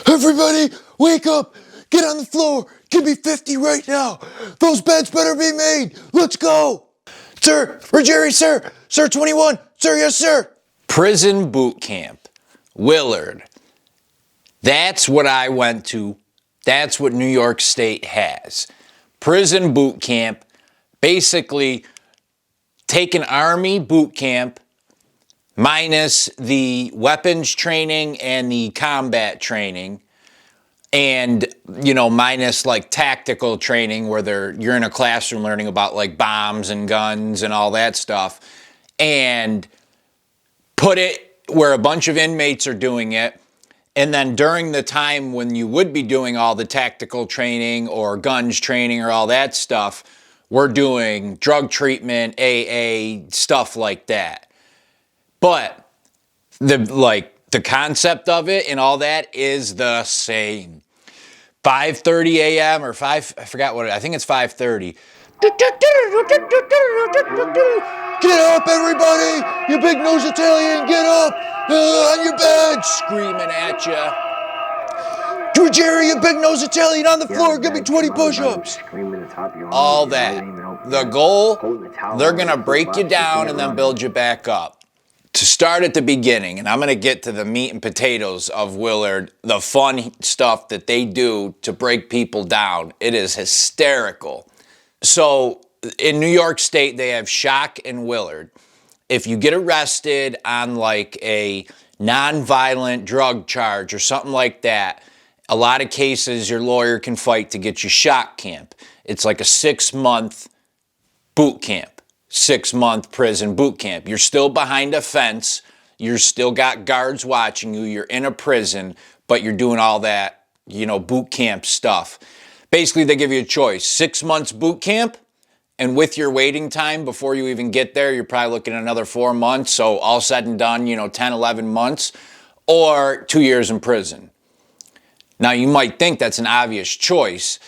Everybody, wake up! Get on the floor! Give me 50 right now! Those beds better be made! Let's go! Sir, for Jerry, sir! Sir, 21! Sir, yes, sir! Prison boot camp. Willard. That's what I went to. That's what New York State has. Prison boot camp. Basically, take an Army boot camp minus the weapons training and the combat training, and minus like tactical training where you're in a classroom learning about like bombs and guns and all that stuff, and put it where a bunch of inmates are doing it. And then during the time when you would be doing all the tactical training or guns training or all that stuff, we're doing drug treatment, AA, stuff like that. But the concept of it and all that is the same. 5:30 a.m. or 5, I forgot what I think it's 5:30. Get up, everybody! You big nose Italian, get up! On your bed! Screaming at you. For Jerry, you big nose Italian, on the floor, give me 20 push-ups! All that. The goal, they're going to break you down and then build you back up. To start at the beginning, and I'm going to get to the meat and potatoes of Willard, the fun stuff that they do to break people down. It is hysterical. So in New York State, they have Shock and Willard. If you get arrested on like a non-violent drug charge or something like that, a lot of cases your lawyer can fight to get you Shock camp. It's like a 6-month boot camp. 6-month prison boot camp. You're still behind a fence. You're still got guards watching you. You're in a prison, but you're doing all that, boot camp stuff. Basically, they give you a choice. 6 months boot camp, and with your waiting time before you even get there, you're probably looking at another 4 months. So all said and done, 10, 11 months, or 2 years in prison. Now, you might think that's an obvious choice.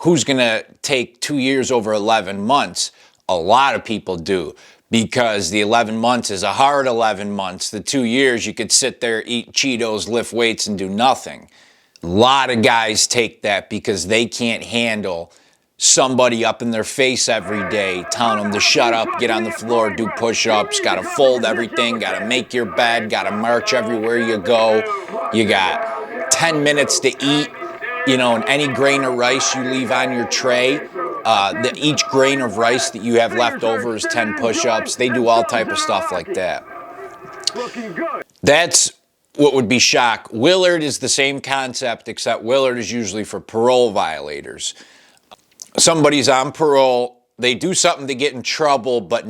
Who's going to take 2 years over 11 months? A lot of people do, because the 11 months is a hard 11 months. The 2 years, you could sit there, eat Cheetos, lift weights, and do nothing. A lot of guys take that because they can't handle somebody up in their face every day telling them to shut up, get on the floor, do push-ups, got to fold everything, got to make your bed, got to march everywhere you go. You got 10 minutes to eat, and any grain of rice you leave on your tray, each grain of rice that you have left over is 10 push-ups. They do all type of stuff like that. That's what would be Shock. Willard is the same concept, except Willard is usually for parole violators. Somebody's on parole, they do something to get in trouble, but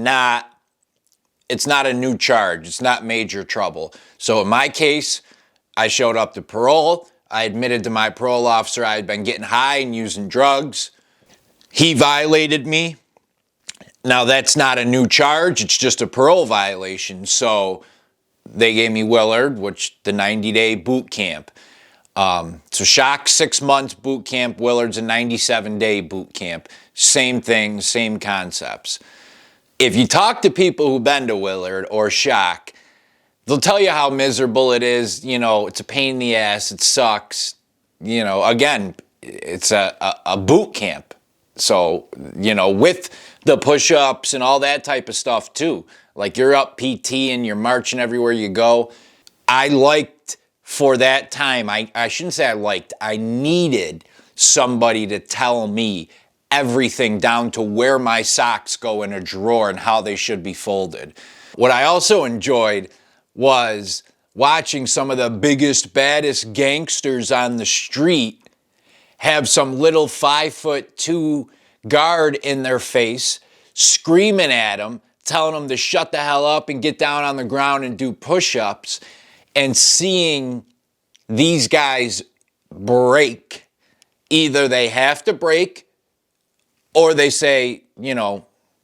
it's not a new charge. It's not major trouble. So in my case, I showed up to parole. I admitted to my parole officer I had been getting high and using drugs. He violated me. Now, that's not a new charge. It's just a parole violation. So they gave me Willard, which the 90-day boot camp. So Shock, 6 months boot camp. Willard's a 97-day boot camp. Same thing, same concepts. If you talk to people who've been to Willard or Shock, they'll tell you how miserable it is. It's a pain in the ass. It sucks. Again, it's a boot camp. So, with the push-ups and all that type of stuff too. Like you're up PT and you're marching everywhere you go. I liked for that time, I shouldn't say I needed somebody to tell me everything down to where my socks go in a drawer and how they should be folded. What I also enjoyed was watching some of the biggest, baddest gangsters on the street have some little 5'2" guard in their face, screaming at them, telling them to shut the hell up and get down on the ground and do push-ups, and seeing these guys break. Either they have to break or they say,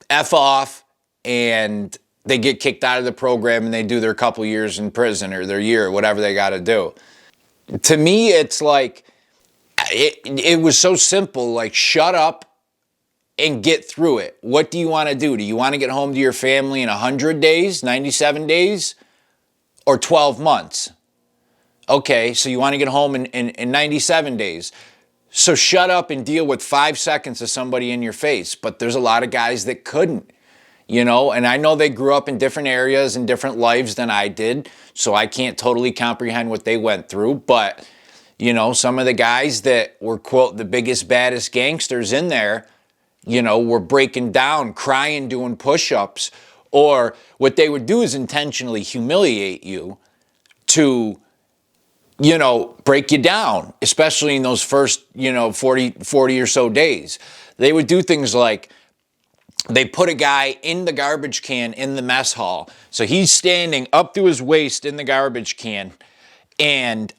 F off, and they get kicked out of the program and they do their couple years in prison or their year, whatever they got to do. To me, it's like, it was so simple, like shut up and get through it. What do you want to do? Do you want to get home to your family in 100 days, 97 days, or 12 months? Okay, so you want to get home in 97 days. So shut up and deal with 5 seconds of somebody in your face. But there's a lot of guys that couldn't, you know, and I know they grew up in different areas and different lives than I did, so I can't totally comprehend what they went through. But, you know, some of the guys that were, quote, the biggest, baddest gangsters in there, you know, were breaking down, crying, doing push-ups, or what they would do is intentionally humiliate you to, you know, break you down, especially in those first, you know, 40 or so days. They would do things like they put a guy in the garbage can in the mess hall. So he's standing up to his waist in the garbage can, and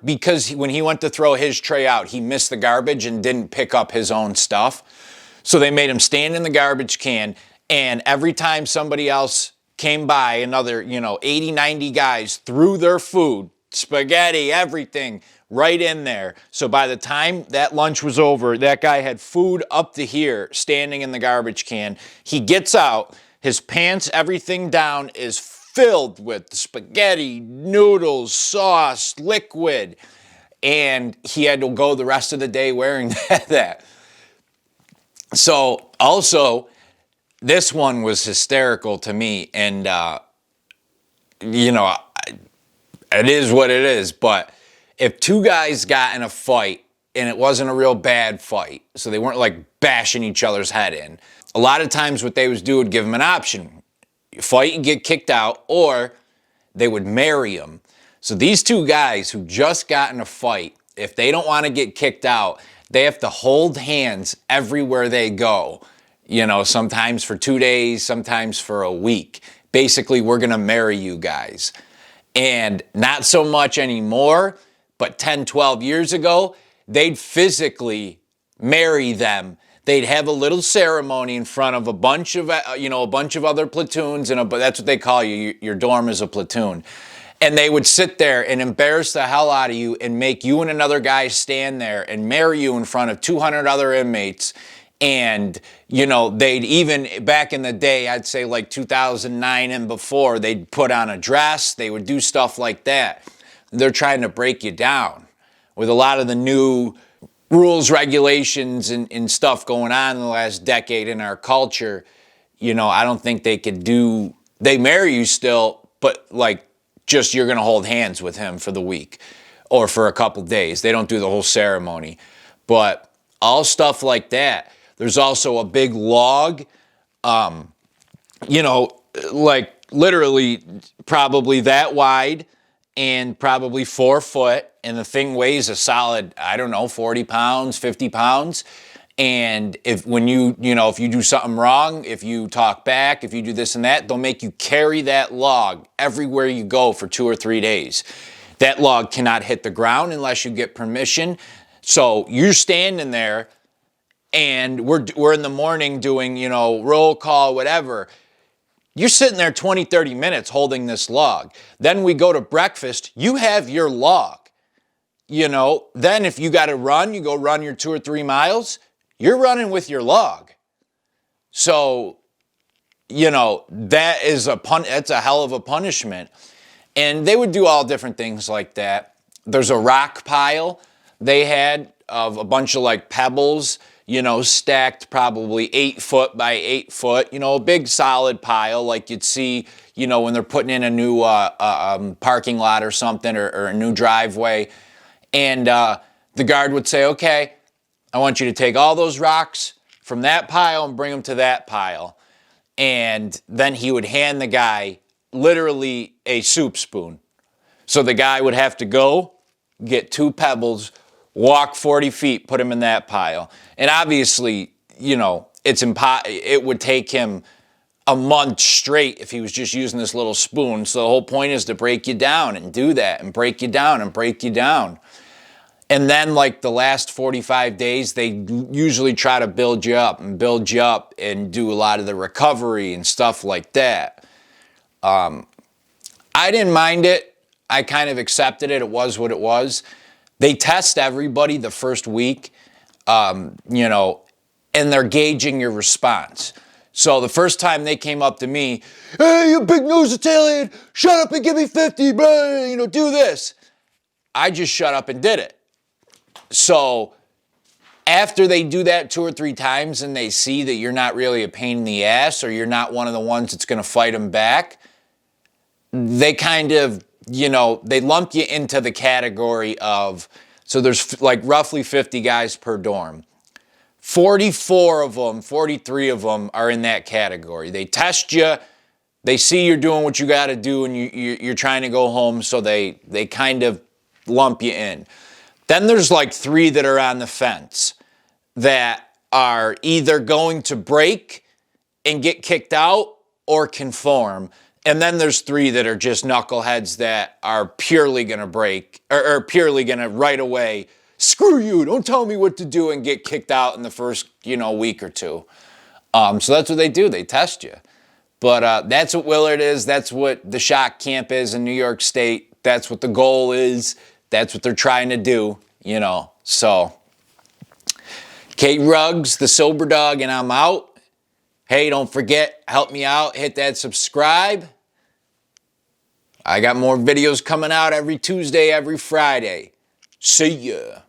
because when he went to throw his tray out, he missed the garbage and didn't pick up his own stuff. So they made him stand in the garbage can, and every time somebody else came by, another, you know, 80, 90 guys threw their food, spaghetti, everything, right in there. So by the time that lunch was over, that guy had food up to here, standing in the garbage can. He gets out, his pants, everything down is filled with spaghetti, noodles, sauce, liquid, and he had to go the rest of the day wearing that. So also, this one was hysterical to me, and you know, it is what it is, but if two guys got in a fight and it wasn't a real bad fight, so they weren't like bashing each other's head in, a lot of times what they would do would give them an option. You fight and get kicked out, or they would marry them. So these two guys who just got in a fight, if they don't want to get kicked out, they have to hold hands everywhere they go. You know, sometimes for 2 days, sometimes for a week. Basically, we're going to marry you guys. And not so much anymore, but 10, 12 years ago, they'd physically marry them. They'd have a little ceremony in front of a bunch of other platoons, and that's what they call you. Your dorm is a platoon. And they would sit there and embarrass the hell out of you and make you and another guy stand there and marry you in front of 200 other inmates. And, you know, they'd even, back in the day, I'd say like 2009 and before, they'd put on a dress. They would do stuff like that. They're trying to break you down. With a lot of the new rules, regulations, and stuff going on in the last decade in our culture, you know, I don't think they marry you still, but like, just you're going to hold hands with him for the week or for a couple days. They don't do the whole ceremony. But all stuff like that. There's also a big log, you know, like literally probably that wide and probably 4 foot. And the thing weighs a solid, I don't know, 40 pounds, 50 pounds. And if you do something wrong, if you talk back, if you do this and that, they'll make you carry that log everywhere you go for 2 or 3 days. That log cannot hit the ground unless you get permission. So you're standing there, and we're in the morning doing, you know, roll call, whatever. You're sitting there 20, 30 minutes holding this log. Then we go to breakfast. You have your log. You know, then if you got to run, you go run your 2 or 3 miles. You're running with your log. So, you know, that's a hell of a punishment. And they would do all different things like that. There's a rock pile they had of a bunch of like pebbles, you know, stacked probably 8 foot by 8 foot, you know, a big solid pile like you'd see, you know, when they're putting in a new parking lot or something, or a new driveway. And the guard would say, okay, I want you to take all those rocks from that pile and bring them to that pile. And then he would hand the guy literally a soup spoon. So the guy would have to go get 2 pebbles, walk 40 feet, put them in that pile. And obviously, you know, it would take him a month straight if he was just using this little spoon. So the whole point is to break you down and do that and break you down and break you down. And then like the last 45 days, they usually try to build you up and do a lot of the recovery and stuff like that. I didn't mind it. I kind of accepted it. It was what it was. They test everybody the first week, you know, and they're gauging your response. So the first time they came up to me, hey, you big-nosed Italian, shut up and give me 50, bro, you know, do this. I just shut up and did it. So after they do that 2 or 3 times and they see that you're not really a pain in the ass or you're not one of the ones that's going to fight them back, they kind of, they lump you into the category of, so there's like roughly 50 guys per dorm. 44 of them, 43 of them are in that category. They test you. They see you're doing what you got to do and you're trying to go home, so they kind of lump you in. Then there's like 3 that are on the fence that are either going to break and get kicked out or conform. And then there's 3 that are just knuckleheads that are purely going to break or purely going to right away, screw you, don't tell me what to do, and get kicked out in the first, week or 2. So that's what they do. They test you. But that's what Willard is. That's what the shock camp is in New York State. That's what the goal is. That's what they're trying to do, So, Kate Ruggs, the Sober Dog, and I'm out. Hey, don't forget, help me out. Hit that subscribe. I got more videos coming out every Tuesday, every Friday. See ya.